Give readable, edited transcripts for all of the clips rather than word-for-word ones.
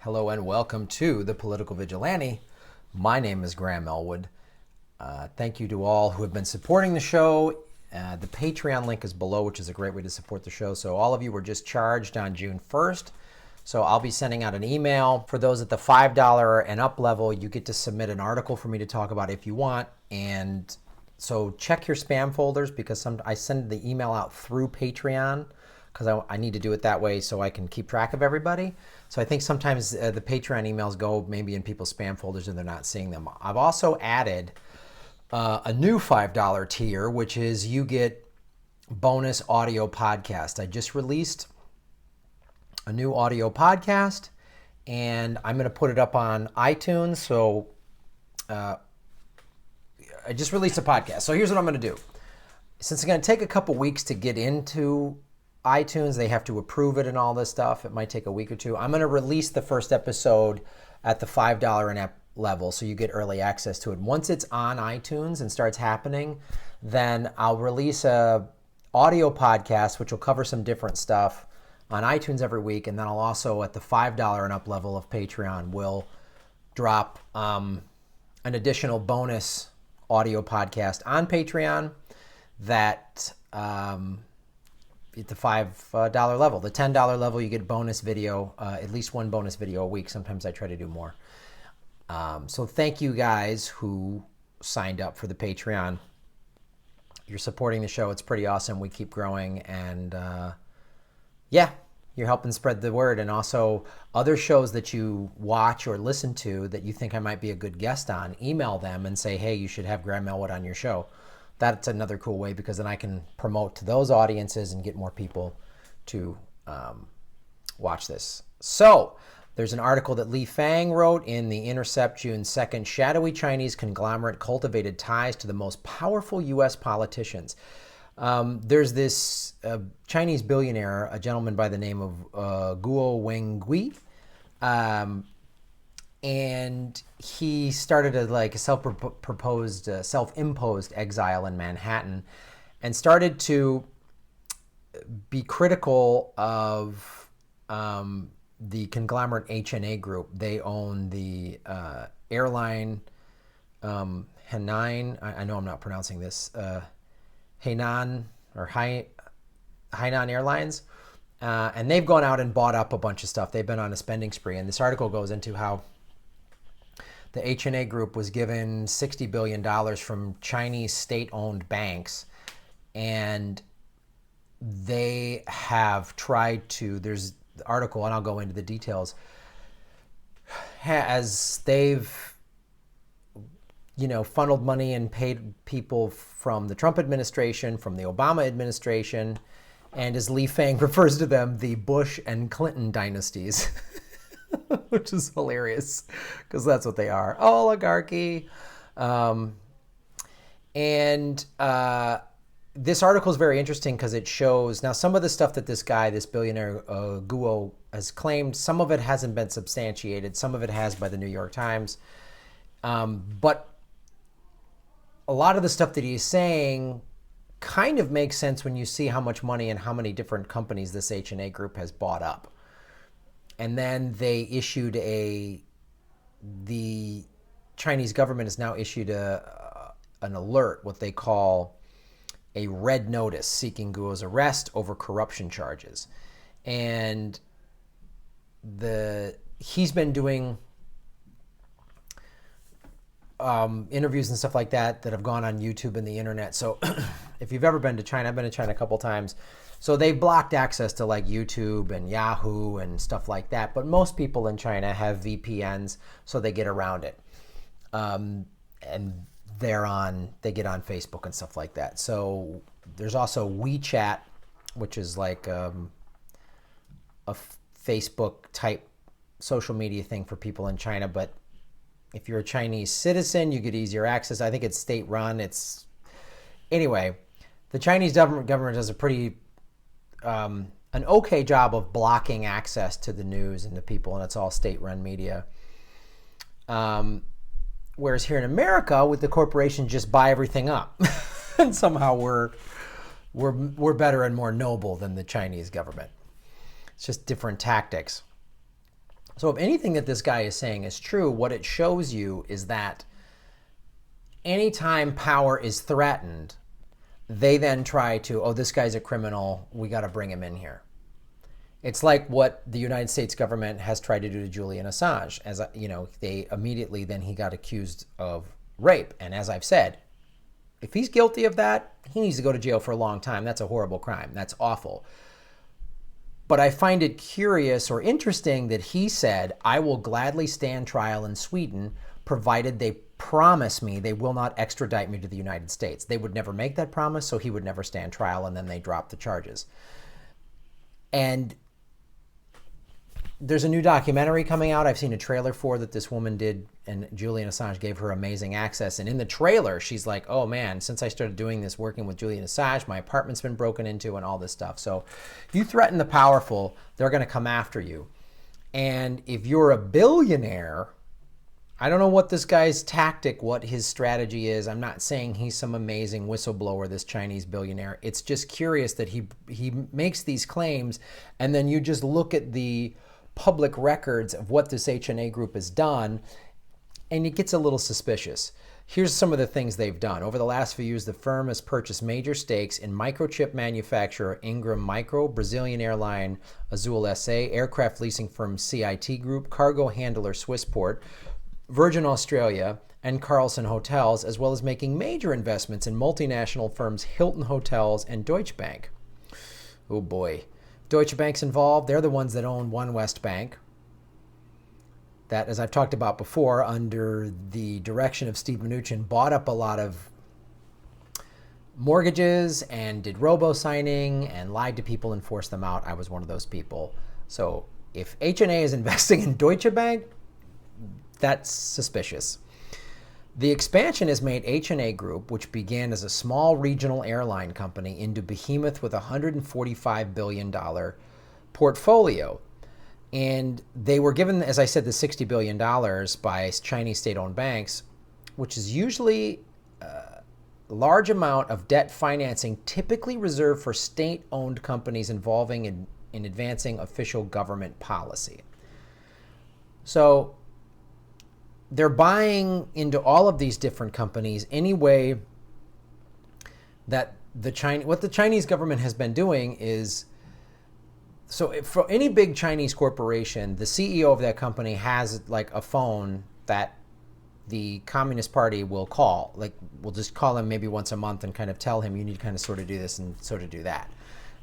Hello and welcome to The Political Vigilante. My name is Graham Elwood. Thank you to all who have been supporting the show. The Patreon link is below, which is a great way to support the show. So all of you were just charged on June 1st. So I'll be sending out an email. For those at the $5 and up level, you get to submit an article for me to talk about if you want. And so check your spam folders because I send the email out through Patreon because I need to do it that way so I can keep track of everybody. So I think sometimes the Patreon emails go maybe in people's spam folders and they're not seeing them. I've also added a new $5 tier, which is you get bonus audio podcast. I just released a new audio podcast and I'm going to put it up on iTunes. So I just released a podcast. So here's what I'm going to do. Since it's going to take a couple weeks to get into iTunes, they have to approve it and all this stuff. It might take a week or two. I'm going to release the first episode at the $5 and up level so you get early access to it. Once it's on iTunes and starts happening, then I'll release a audio podcast which will cover some different stuff on iTunes every week, and then I'll also at the $5 and up level of Patreon will drop an additional bonus audio podcast on Patreon that at the $5 level. The $10 level, you get bonus video, at least one bonus video a week. Sometimes I try to do more. So thank you guys who signed up for the Patreon. You're supporting the show. It's pretty awesome. We keep growing. And yeah, you're helping spread the word. And also other shows that you watch or listen to that you think I might be a good guest on, email them and say, hey, you should have Graham Elwood on your show. That's another cool way because then I can promote to those audiences and get more people to watch this. So there's an article that Li Fang wrote in the Intercept June 2nd, Shadowy Chinese Conglomerate Cultivated Ties to the Most Powerful U.S. Politicians. There's this Chinese billionaire, a gentleman by the name of Guo Wengui, and he started a self-imposed exile in Manhattan and started to be critical of the conglomerate HNA group. They own the airline Hainan. I know I'm not pronouncing this. Hainan or Hainan Airlines. And they've gone out and bought up a bunch of stuff. They've been on a spending spree. And this article goes into how the HNA group was given $60 billion from Chinese state-owned banks. And they have tried to, there's the article, and I'll go into the details, as they've, funneled money and paid people from the Trump administration, from the Obama administration, and as Li Fang refers to them, the Bush and Clinton dynasties, which is hilarious because that's what they are, oligarchy. This article is very interesting because it shows, now some of the stuff that this guy, this billionaire Guo, has claimed, some of it hasn't been substantiated, some of it has by the New York Times. But a lot of the stuff that he's saying kind of makes sense when you see how much money and how many different companies this HNA group has bought up. And then they issued the Chinese government has now issued an alert, what they call a red notice seeking Guo's arrest over corruption charges. And he's been doing interviews and stuff like that have gone on YouTube and the internet. So if you've ever been to China, I've been to China a couple times. So they blocked access to like YouTube and Yahoo and stuff like that. But most people in China have VPNs, so they get around it. And they get on Facebook and stuff like that. So there's also WeChat, which is like a Facebook type social media thing for people in China. But if you're a Chinese citizen, you get easier access. I think it's state run. Anyway, the Chinese government does a pretty an okay job of blocking access to the news and the people, and it's all state-run media. Whereas here in America, with the corporations just buy everything up, and somehow we're better and more noble than the Chinese government. It's just different tactics. So if anything that this guy is saying is true, what it shows you is that anytime power is threatened, they then try to, oh, this guy's a criminal, we got to bring him in here. It's like what the United States government has tried to do to Julian Assange. As you know, they immediately, then he got accused of rape. And as I've said, if he's guilty of that, he needs to go to jail for a long time. That's a horrible crime. That's awful. But I find it curious or interesting that he said, I will gladly stand trial in Sweden, provided they promise me they will not extradite me to the United States. They would never make that promise, so he would never stand trial, and then they dropped the charges. And there's a new documentary coming out. I've seen a trailer for that this woman did, and Julian Assange gave her amazing access. And in the trailer, she's like, oh man, since I started doing this, working with Julian Assange, my apartment's been broken into and all this stuff. So you threaten the powerful, they're going to come after you. And if you're a billionaire, I don't know what this guy's tactic, what his strategy is. I'm not saying he's some amazing whistleblower, this Chinese billionaire. It's just curious that he makes these claims, and then you just look at the public records of what this HNA group has done, and it gets a little suspicious. Here's some of the things they've done. Over the last few years, the firm has purchased major stakes in microchip manufacturer Ingram Micro, Brazilian airline Azul SA, aircraft leasing firm CIT Group, cargo handler Swissport, Virgin Australia, and Carlson Hotels, as well as making major investments in multinational firms Hilton Hotels and Deutsche Bank. Oh boy. Deutsche Bank's involved. They're the ones that own One West Bank. That, as I've talked about before, under the direction of Steve Mnuchin, bought up a lot of mortgages and did robo-signing and lied to people and forced them out. I was one of those people. So if HNA is investing in Deutsche Bank, that's suspicious. The expansion has made HNA Group, which began as a small regional airline company, into behemoth with a $145 billion portfolio. And they were given, as I said, the $60 billion by Chinese state-owned banks, which is usually a large amount of debt financing typically reserved for state-owned companies involving in advancing official government policy. So they're buying into all of these different companies any way that what the Chinese government has been doing is, so for any big Chinese corporation, the CEO of that company has like a phone that the Communist Party will call. Like, we'll just call him maybe once a month and kind of tell him, you need to kind of sort of do this and sort of do that,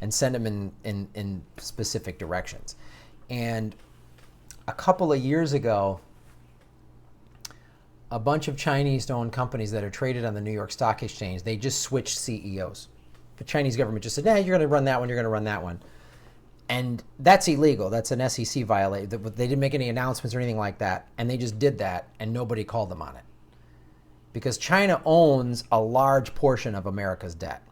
and send him in specific directions. And a couple of years ago, a bunch of Chinese-owned companies that are traded on the New York Stock Exchange, they just switched CEOs. The Chinese government just said, you're going to run that one, you're going to run that one. And that's illegal. That's an SEC violation. They didn't make any announcements or anything like that, and they just did that, and nobody called them on it. Because China owns a large portion of America's debt.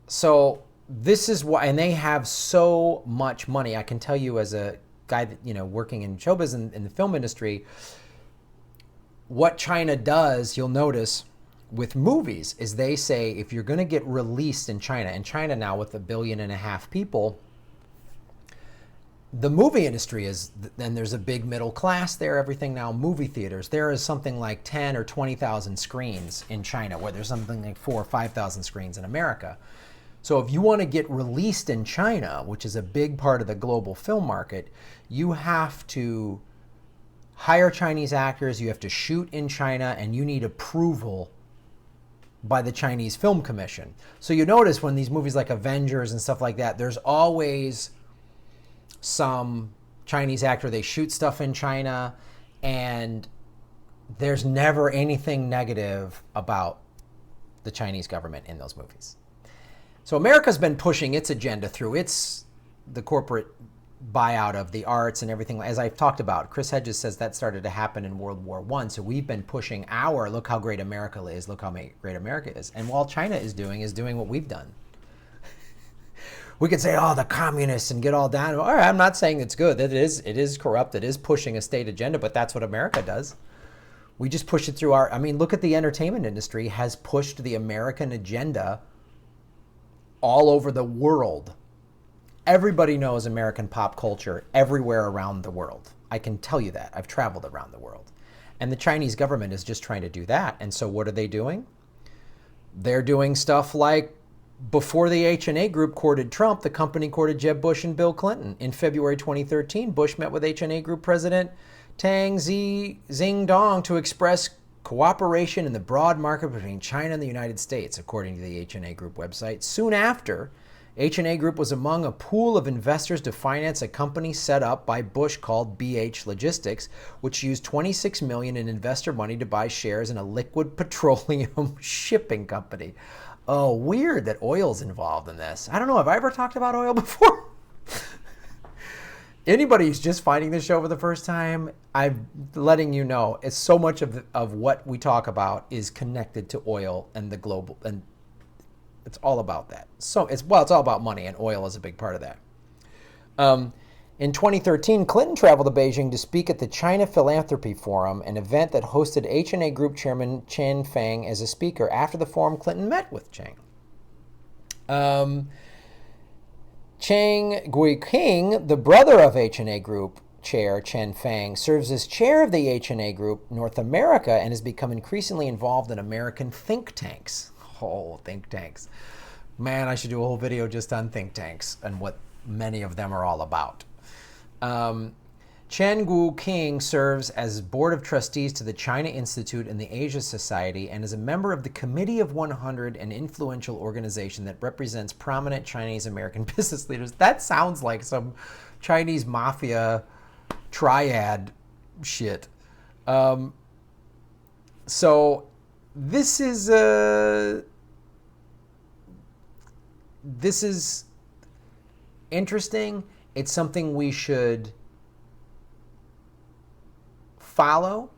So this is why, and they have so much money. I can tell you as a guy that, working in showbiz in the film industry, what China does, you'll notice with movies, is they say if you're going to get released in China, and China now with 1.5 billion people, the movie industry is, then there's a big middle class there, everything now, movie theaters. There is something like 10 or 20,000 screens in China, where there's something like 4,000 or 5,000 screens in America. So if you want to get released in China, which is a big part of the global film market, you have to hire Chinese actors, you have to shoot in China, and you need approval by the Chinese Film Commission. So you notice when these movies like Avengers and stuff like that, there's always some Chinese actor, they shoot stuff in China, and there's never anything negative about the Chinese government in those movies. So America's been pushing its agenda through the corporate buyout of the arts and everything. As I've talked about, Chris Hedges says that started to happen in World War I. So we've been pushing look how great America is, look how great America is. And while China is doing what we've done. We could say, the communists, and get all down. All right, I'm not saying it's good. It is corrupt. It is pushing a state agenda, but that's what America does. We just push it through look at the entertainment industry has pushed the American agenda all over the world. Everybody knows American pop culture everywhere around the world. I can tell you that. I've traveled around the world. And the Chinese government is just trying to do that. And so what are they doing? They're doing stuff like before the H&A Group courted Trump, the company courted Jeb Bush and Bill Clinton. In February 2013, Bush met with H&A Group President Tang Xingdong to express cooperation in the broad market between China and the United States, according to the H&A Group website. Soon after, H&A Group was among a pool of investors to finance a company set up by Bush called BH Logistics, which used $26 million in investor money to buy shares in a liquid petroleum shipping company. Oh, weird that oil's involved in this. I don't know, have I ever talked about oil before? Anybody who's just finding this show for the first time, I'm letting you know, it's so much of what we talk about is connected to oil and the global, and it's all about that. So it's all about money, and oil is a big part of that. In 2013, Clinton traveled to Beijing to speak at the China Philanthropy Forum, an event that hosted H&A Group Chairman Chen Feng as a speaker. After the forum, Clinton met with Cheng. Cheng Guiqing, the brother of H&A Group Chair Chen Feng, serves as chair of the H&A Group North America and has become increasingly involved in American think tanks. Oh, think tanks. Man, I should do a whole video just on think tanks and what many of them are all about. Chen Guoqing serves as board of trustees to the China Institute and the Asia Society and is a member of the Committee of 100, an influential organization that represents prominent Chinese American business leaders. That sounds like some Chinese mafia triad shit. So this is interesting. It's something we should follow.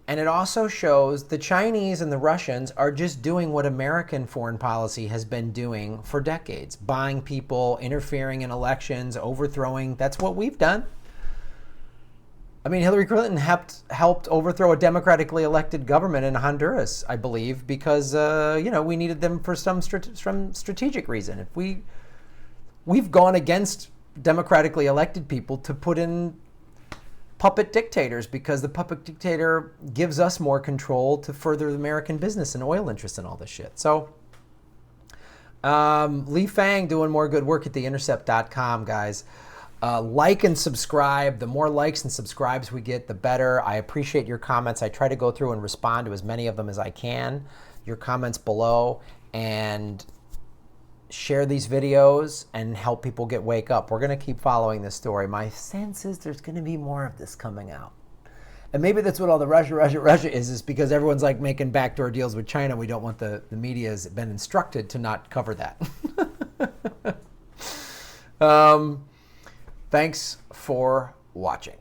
And it also shows the Chinese and the Russians are just doing what American foreign policy has been doing for decades. Buying people, interfering in elections, overthrowing. That's what we've done. I mean, Hillary Clinton helped overthrow a democratically elected government in Honduras, I believe, because, we needed them for some strategic reason. If we've gone against democratically elected people to put in puppet dictators because the puppet dictator gives us more control to further American business and oil interests and all this shit. So Li Fang doing more good work at theintercept.com, guys. Like and subscribe. The more likes and subscribes we get, the better. I appreciate your comments. I try to go through and respond to as many of them as I can. Your comments below, and share these videos and help people wake up. We're going to keep following this story. My sense is there's going to be more of this coming out. And maybe that's what all the Russia is because everyone's like making backdoor deals with China. We don't want the media has been instructed to not cover that. Thanks for watching.